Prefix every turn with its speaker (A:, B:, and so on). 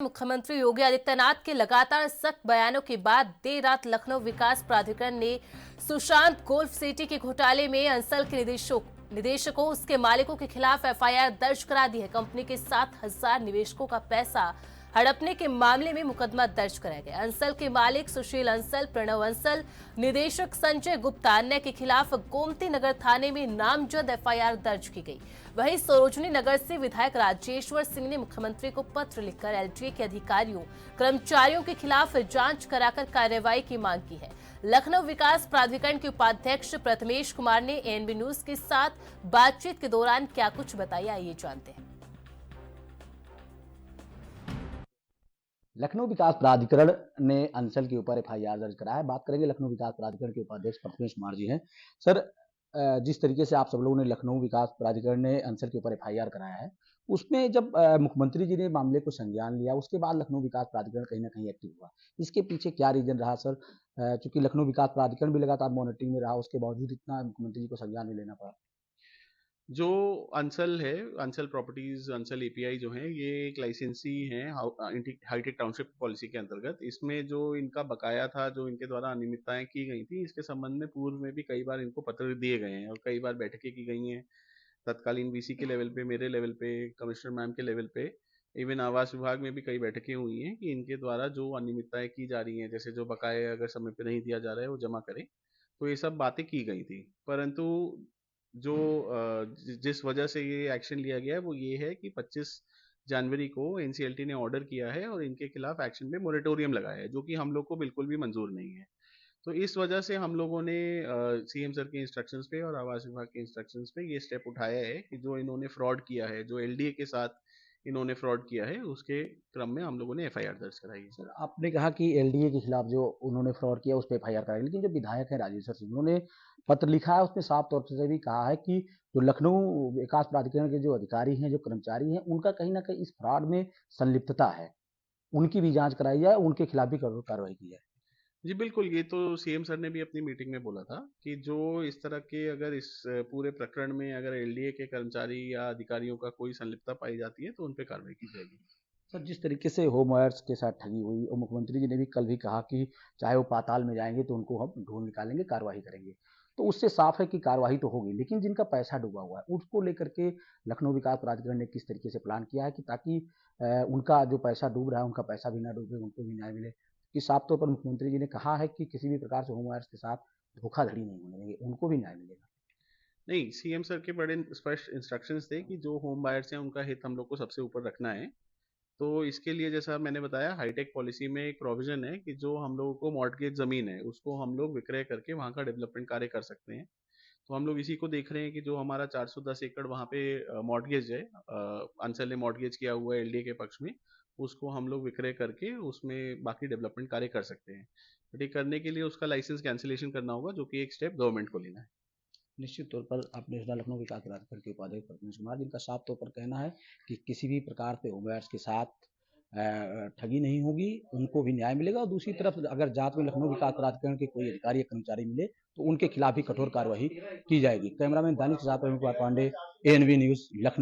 A: मुख्यमंत्री योगी आदित्यनाथ के लगातार सख्त बयानों के बाद देर रात लखनऊ विकास प्राधिकरण ने सुशांत गोल्फ सिटी के घोटाले में अंसल के निदेशकों उसके मालिकों के खिलाफ एफआईआर दर्ज करा दी है। कंपनी के 7,000 निवेशकों का पैसा हड़पने के मामले में मुकदमा दर्ज कराया गया। अंसल के मालिक सुशील अंसल, प्रणव अंसल, निदेशक संजय गुप्ता अन्य के खिलाफ गोमती नगर थाने में नामजद एफआईआर दर्ज की गई। वहीं सरोजनी नगर से विधायक राजेश्वर सिंह ने मुख्यमंत्री को पत्र लिखकर एलटीए के अधिकारियों कर्मचारियों के खिलाफ जांच कराकर कार्रवाई की मांग की है। लखनऊ विकास प्राधिकरण के उपाध्यक्ष प्रथमेश कुमार ने एएनबी न्यूज के साथ बातचीत के दौरान क्या कुछ बताया, आइए जानते हैं।
B: लखनऊ विकास प्राधिकरण ने अंसल के ऊपर एफआईआर दर्ज कराया है। बात करेंगे लखनऊ विकास प्राधिकरण के उपाध्यक्ष प्रथमेश कुमार जी हैं। सर, जिस तरीके से आप सब लोगों ने लखनऊ विकास प्राधिकरण ने अंसल के ऊपर एफआईआर कराया है, उसमें जब मुख्यमंत्री जी ने मामले को संज्ञान लिया, उसके बाद लखनऊ विकास प्राधिकरण कहीं ना कहीं एक्टिव हुआ। इसके पीछे क्या रीजन रहा सर? चूंकि लखनऊ विकास प्राधिकरण भी लगातार मॉनिटरिंग में रहा, उसके बावजूद इतना मुख्यमंत्री जी को संज्ञान नहीं लेना पड़ा।
C: जो अंसल है, अंसल प्रॉपर्टीज, अंसल एपीआई जो है, ये एक लाइसेंसी है हाईटेक टाउनशिप पॉलिसी के अंतर्गत। इसमें जो इनका बकाया था, जो इनके द्वारा अनियमितताएं की गई थी, इसके संबंध में पूर्व में भी कई बार इनको पत्र दिए गए हैं और कई बार बैठकें की गई हैं। तत्कालीन वीसी के लेवल पे, मेरे लेवल पे, कमिश्नर मैम के लेवल पे, इवन आवास विभाग में भी कई बैठकें हुई हैं कि इनके द्वारा जो अनियमितताएं की जा रही हैं, जैसे जो बकाया अगर समय पे नहीं दिया जा रहा है वो जमा करें, तो ये सब बातें की गई थी। परंतु जो जिस वजह से ये एक्शन लिया गया है वो ये है कि 25 जनवरी को एनसीएलटी ने ऑर्डर किया है और इनके खिलाफ एक्शन पे मोरेटोरियम लगाया है, जो कि हम लोग को बिल्कुल भी मंजूर नहीं है। तो इस वजह से हम लोगों ने सीएम सर के इंस्ट्रक्शंस पे और आवास विभाग के इंस्ट्रक्शंस पे ये स्टेप उठाया है कि जो इन्होंने फ्रॉड किया है, जो एलडीए के साथ इन्होंने फ्रॉड किया है, उसके क्रम में हम लोगों ने एफआईआर दर्ज कराई है।
B: सर, आपने कहा कि एलडीए के खिलाफ जो उन्होंने फ्रॉड किया उस पर एफआईआर कराई, लेकिन जो विधायक है राजेश्वर सिंह, उन्होंने पत्र लिखा है, उसमें साफ तौर से भी कहा है कि जो लखनऊ विकास प्राधिकरण के जो अधिकारी हैं, जो कर्मचारी हैं, उनका कहीं ना कहीं इस फ्रॉड में संलिप्तता है। उनकी भी जांच कराई जाए, उनके खिलाफ भी कठोर कार्रवाई की जाए।
C: जी बिल्कुल, ये तो सीएम सर ने भी अपनी मीटिंग में बोला था कि जो इस तरह के अगर इस पूरे प्रकरण में अगर एलडीए के कर्मचारी या अधिकारियों का कोई संलिप्तता पाई जाती है तो उन पे कार्रवाई की जाएगी।
B: सर, जिस तरीके से होम वायर्स के साथ ठगी हुई और मुख्यमंत्री जी ने भी कल भी कहा कि चाहे वो पाताल में जाएंगे तो उनको हम ढूंढ निकालेंगे, कार्रवाई करेंगे, तो उससे साफ है कि कार्रवाई तो होगी। लेकिन जिनका पैसा डूबा हुआ है उसको लेकर के लखनऊ विकास प्राधिकरण ने किस तरीके से प्लान किया है कि ताकि उनका जो पैसा डूब रहा है उनका पैसा भी ना डूबे, उनको भी न्याय मिले? कि साफ तौर पर मुख्यमंत्री जी ने कहा है कि किसी भी प्रकार से होम वायर्स के साथ धोखाधड़ी नहीं होने देंगे, उनको भी न्याय मिलेगा।
C: नहीं, सीएम सर के बड़े स्पष्ट इंस्ट्रक्शंस थे कि जो होम बायर्स हैं उनका हित हम लोग को सबसे ऊपर रखना है। तो इसके लिए जैसा मैंने बताया, हाईटेक पॉलिसी में एक प्रोविजन है कि जो हम लोगों को मॉर्टगेज जमीन है उसको हम लोग विक्रय करके वहाँ का डेवलपमेंट कार्य कर सकते हैं। तो हम लोग इसी को देख रहे हैं कि जो हमारा 410 एकड़ वहाँ पे मॉर्टगेज है, अंसल ने मॉर्टगेज किया हुआ है एलडीए के पक्ष में, उसको हम लोग विक्रय करके उसमें बाकी डेवलपमेंट कार्य कर सकते हैं। बट ये करने के लिए उसका लाइसेंस कैंसिलेशन करना होगा, जो कि एक स्टेप गवर्नमेंट को लेना है।
B: निश्चित तौर पर आपने सुना लखनऊ विकास प्राधिकरण के उपाध्यक्ष प्रथमेश कुमार, जिनका साफ तौर पर कहना है कि किसी भी प्रकार से होमगार्ड्स के साथ ठगी नहीं होगी, उनको भी न्याय मिलेगा। और दूसरी तरफ अगर जांच में लखनऊ विकास प्राधिकरण के कोई अधिकारी या कर्मचारी मिले तो उनके खिलाफ भी कठोर कार्रवाई की जाएगी। कैमरामैन दानिश के साथ रवि कुमार पांडे, एएनबी न्यूज, लखनऊ।